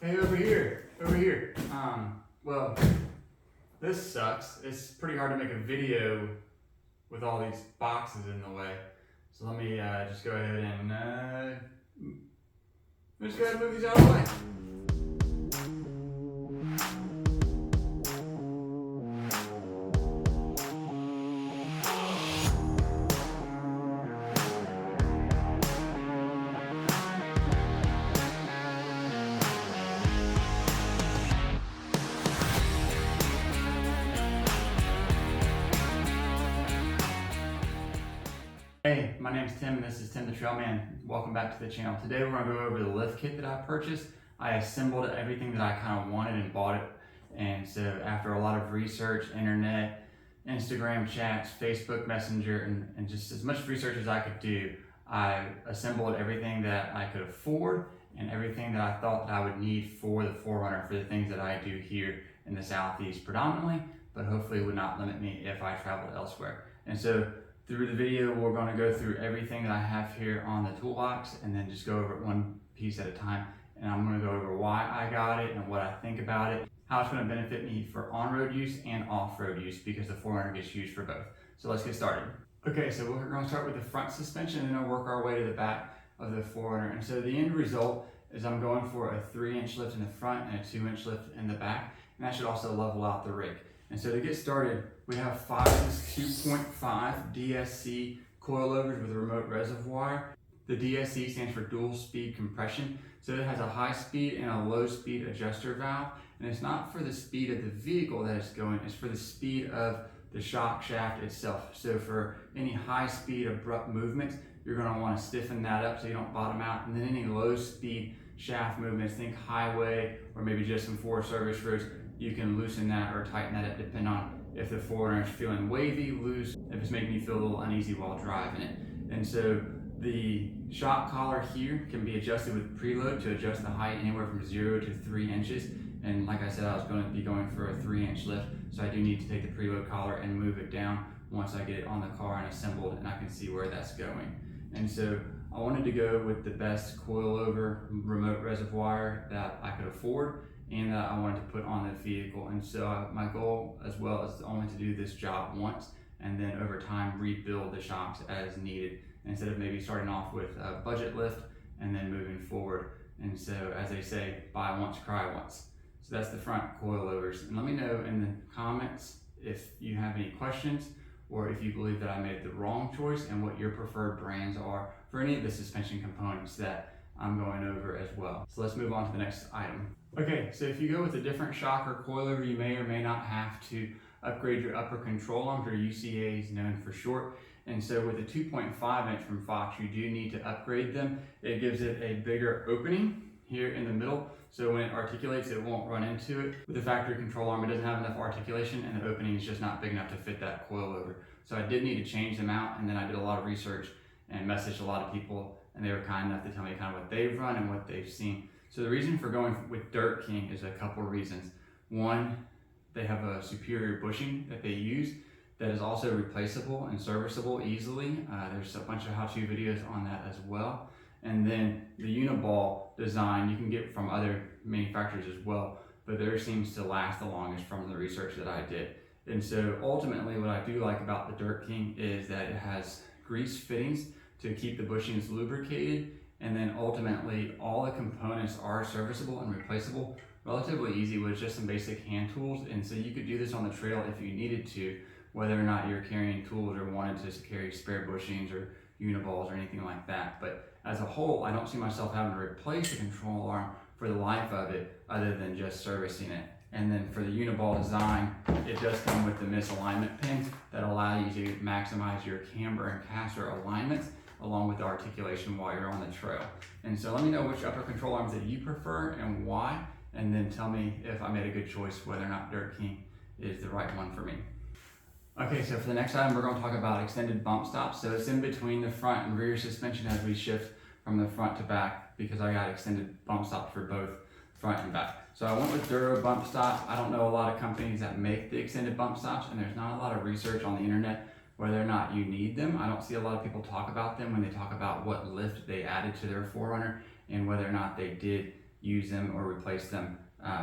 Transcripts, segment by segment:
Hey, over here, over here. Well, this sucks. It's pretty hard to make a video with all these boxes in the way. So let me just go ahead and move these out of the way. Hey, my name's Tim and this is Tim the Trailman. Welcome back to the channel. Today we're going to go over the lift kit that I purchased. I assembled everything that I kind of wanted and bought it. And so after a lot of research, internet, Instagram chats, Facebook Messenger, and just as much research as I could do, I assembled everything that I could afford and everything that I thought that I would need for the 4Runner for the things that I do here in the Southeast predominantly, but hopefully would not limit me if I traveled elsewhere. And so through the video, we're going to go through everything that I have here on the toolbox and then just go over it one piece at a time. And I'm going to go over why I got it and what I think about it, how it's going to benefit me for on-road use and off-road use because the 4Runner gets used for both. So let's get started. Okay, so we're going to start with the front suspension and then we'll work our way to the back of the 4Runner. And so the end result is I'm going for a 3-inch lift in the front and a 2-inch lift in the back. And that should also level out the rig. And so to get started, we have 2.5 DSC coilovers with a remote reservoir. The DSC stands for dual speed compression. So it has a high speed and a low speed adjuster valve. And it's not for the speed of the vehicle that it's going, it's for the speed of the shock shaft itself. So for any high speed abrupt movements, you're gonna wanna stiffen that up so you don't bottom out. And then any low speed shaft movements, think highway or maybe just some Forest Service roads, you can loosen that or tighten that up depending on if the 4Runner is feeling wavy, loose, if it's making you feel a little uneasy while driving it. And so the shock collar here can be adjusted with preload to adjust the height anywhere from 0 to 3 inches. And like I said, I was going to be going for a 3-inch lift, so I do need to take the preload collar and move it down once I get it on the car and assembled and I can see where that's going. And so I wanted to go with the best coilover remote reservoir that I could afford and that I wanted to put on the vehicle. And so my goal as well is only to do this job once and then over time rebuild the shocks as needed instead of maybe starting off with a budget lift and then moving forward. And so as they say, buy once, cry once. So that's the front coilovers. And let me know in the comments if you have any questions or if you believe that I made the wrong choice and what your preferred brands are for any of the suspension components that I'm going over as well. So let's move on to the next item. Okay, so if you go with a different shock or coilover, you may or may not have to upgrade your upper control arms, or UCAs known for short. And so with a 2.5 inch from Fox, you do need to upgrade them. It gives it a bigger opening here in the middle, so when it articulates, it won't run into it. With the factory control arm, it doesn't have enough articulation and the opening is just not big enough to fit that coilover. So I did need to change them out, and then I did a lot of research and messaged a lot of people, and they were kind enough to tell me kind of what they've run and what they've seen. So the reason for going with Dirt King is a couple of reasons. One, they have a superior bushing that they use that is also replaceable and serviceable easily. There's a bunch of how-to videos on that as well. And then the uniball design you can get from other manufacturers as well, but theirs seems to last the longest from the research that I did. And so ultimately what I do like about the Dirt King is that it has grease fittings to keep the bushings lubricated, and then ultimately all the components are serviceable and replaceable relatively easy with just some basic hand tools. And so you could do this on the trail if you needed to, whether or not you're carrying tools or wanted to carry spare bushings or uniballs or anything like that. But as a whole, I don't see myself having to replace the control arm for the life of it other than just servicing it. And then for the uniball design, it does come with the misalignment pins that allow you to maximize your camber and caster alignments along with the articulation while you're on the trail. And so let me know which upper control arms that you prefer and why, and then tell me if I made a good choice, whether or not Dirt King is the right one for me. Okay, so for the next item, we're going to talk about extended bump stops. So it's in between the front and rear suspension as we shift from the front to back because I got extended bump stops for both front and back. So I went with Duro bump stop. I don't know a lot of companies that make the extended bump stops, and there's not a lot of research on the internet whether or not you need them. I don't see a lot of people talk about them when they talk about what lift they added to their 4Runner and whether or not they did use them or replace them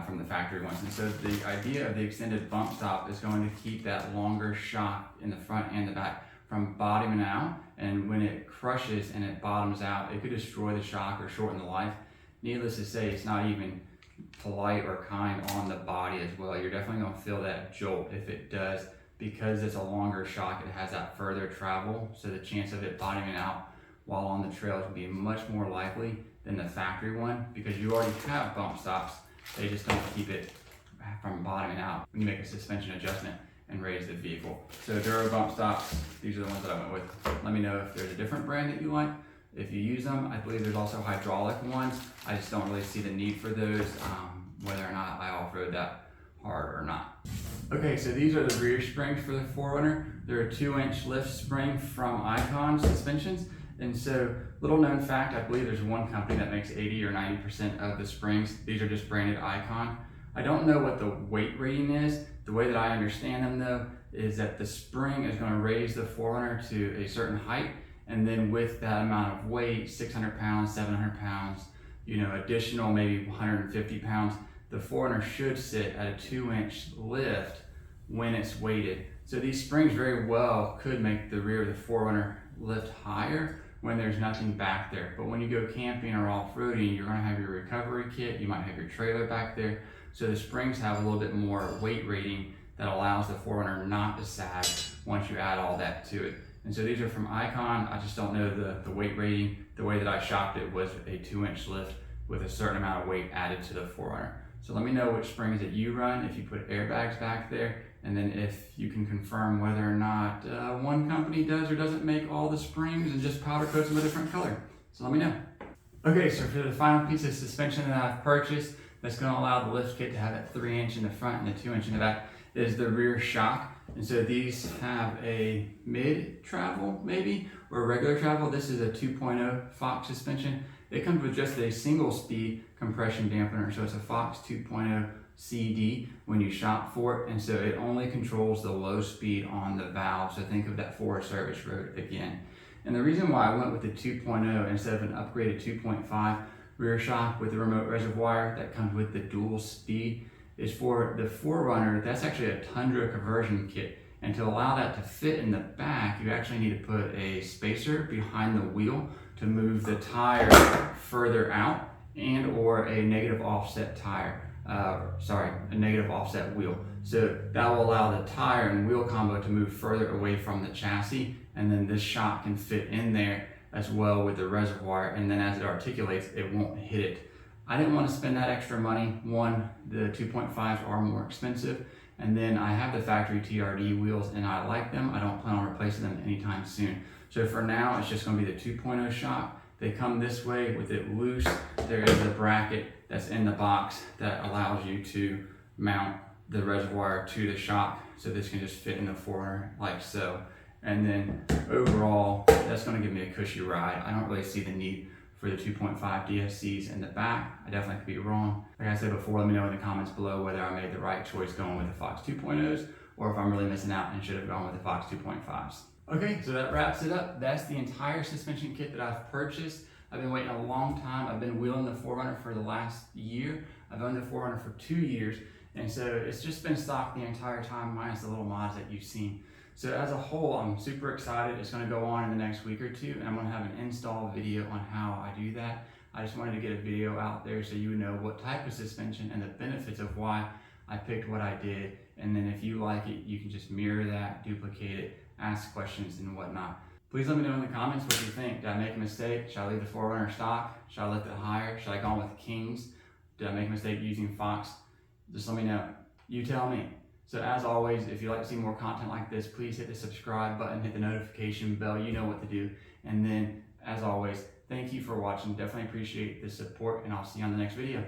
from the factory ones. And so the idea of the extended bump stop is going to keep that longer shock in the front and the back from bottoming out, and when it crushes and it bottoms out, it could destroy the shock or shorten the life. Needless to say, it's not even polite or kind on the body as well. You're definitely going to feel that jolt if it does, because it's a longer shock. It has that further travel, so the chance of it bottoming out while on the trail would be much more likely than the factory one, because you already have bump stops. They just don't keep it from bottoming out when you make a suspension adjustment and raise the vehicle. So Duro bump stops, these are the ones that I went with. Let me know if there's a different brand that you like, if you use them. I believe there's also hydraulic ones. I just don't really see the need for those, whether or not I off-road that hard or not. Okay, so these are the rear springs for the 4Runner. They're a 2-inch lift spring from Icon Suspensions. And so, little known fact, I believe there's one company that makes 80 or 90% of the springs. These are just branded Icon. I don't know what the weight rating is. The way that I understand them though, is that the spring is going to raise the 4Runner to a certain height, and then with that amount of weight, 600 pounds, 700 pounds, additional maybe 150 pounds, the 4Runner should sit at a 2-inch lift when it's weighted. So these springs very well could make the rear of the 4Runner lift higher when there's nothing back there. But when you go camping or off-roading, you're going to have your recovery kit, you might have your trailer back there. So the springs have a little bit more weight rating that allows the 4Runner not to sag once you add all that to it. And so these are from Icon. I just don't know the weight rating. The way that I shopped it was a 2-inch lift with a certain amount of weight added to the 4Runner. So let me know which springs that you run, if you put airbags back there, and then if you can confirm whether or not one company does or doesn't make all the springs and just powder coats them a different color. So let me know. Okay, so for the final piece of suspension that I've purchased that's going to allow the lift kit to have that 3-inch in the front and the 2-inch in the back is the rear shock. And so these have a mid travel maybe, or regular travel. This is a 2.0 Fox suspension. It comes with just a single speed compression dampener. So it's a Fox 2.0 CD when you shop for it. And so it only controls the low speed on the valve. So think of that Forest Service road again. And the reason why I went with the 2.0 instead of an upgraded 2.5 rear shock with the remote reservoir that comes with the dual speed is for the 4Runner. That's actually a Tundra conversion kit. And to allow that to fit in the back, you actually need to put a spacer behind the wheel to move the tire further out, and or a negative offset tire. A negative offset wheel. So that will allow the tire and wheel combo to move further away from the chassis, and then this shock can fit in there as well with the reservoir, and then as it articulates, it won't hit it. I didn't want to spend that extra money. One, the 2.5s are more expensive, and then I have the factory TRD wheels and I like them. I don't plan on replacing them anytime soon. So for now, it's just going to be the 2.0 shock. They come this way with it loose. There is a bracket that's in the box that allows you to mount the reservoir to the shock. So this can just fit in the 4Runner like so. And then overall, that's going to give me a cushy ride. I don't really see the need for the 2.5 DSCs in the back. I definitely could be wrong. Like I said before, let me know in the comments below whether I made the right choice going with the Fox 2.0s or if I'm really missing out and should have gone with the Fox 2.5s. Okay, so that wraps it up. That's the entire suspension kit that I've purchased. I've been waiting a long time. I've been wheeling the 4Runner for the last year. I've owned the 4Runner for 2 years. And so it's just been stock the entire time, minus the little mods that you've seen. So as a whole, I'm super excited. It's gonna go on in the next week or two, and I'm gonna have an install video on how I do that. I just wanted to get a video out there so you would know what type of suspension and the benefits of why I picked what I did. And then if you like it, you can just mirror that, duplicate it, ask questions and whatnot. Please let me know in the comments what you think. Did I make a mistake? Should I leave the 4Runner stock? Should I lift it higher? Should I go on with Kings? Did I make a mistake using Fox? Just let me know. You tell me. So as always, if you'd like to see more content like this, please hit the subscribe button, hit the notification bell. You know what to do. And then, as always, thank you for watching. Definitely appreciate the support, and I'll see you on the next video.